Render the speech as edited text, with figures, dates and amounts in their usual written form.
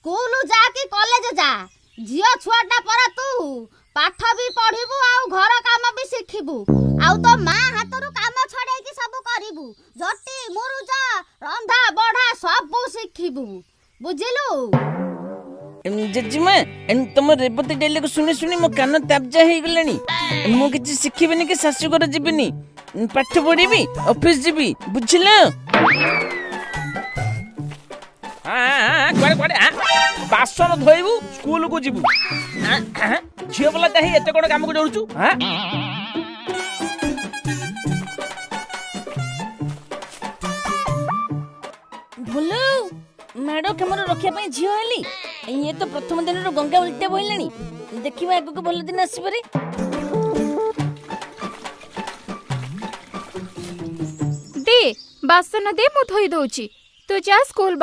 School जा कि college जा झियो छुआटा पर तू पाठ भी पढ़िबू आउ घर काम भी शिखिबू आउ तो माँ हाथरू काम छड़ाई कि सब करिबू झटी मुरुज रंधा बढ़ा सब शिखिबू बुझिलु। जज्जिमा तुम रेवती डायलॉग सुनी सुनी मो कान ताबजा हो गलानी। मु किछि शिखिबिनी कि शाशुघर जीबिनी पाठ पढ़िबी ऑफिस जीबी बुझिलो। बासन धोइबू स्कूल को जीबू झील बोला चाहे एत कौन काम को जोड़ू। भलो माड़ कमर रखा झील हेली ये तो प्रथम दिन गंगा उल्टा बोलानी देखा आग को भल दिन आसपे। दे बासन दे मु धोई दउची तू जा स्कूल